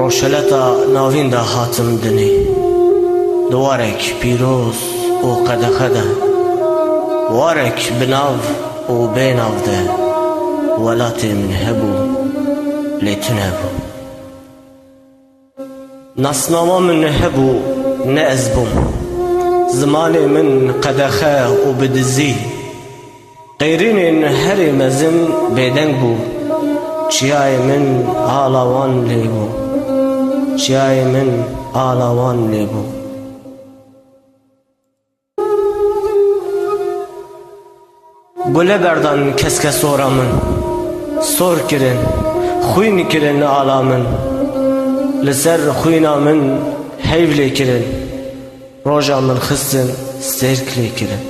روشلتا ناوین دا هاتم دنی دوارک پیروز و قدخده وارک بناو و بیناو ده ولات من هبو لیتن هبو نصناما من هبو نأزبم زمان من قدخه و بدزی غیرین هر مزم بیدنگ بو چیای من آلاوان لیبو چیای من آلاوان لیبو گله بردان کسک سورا من سور کرن خوین کرن آلا من لسر خوینا من حیولی کرن روژا من خستن سرکلی کرن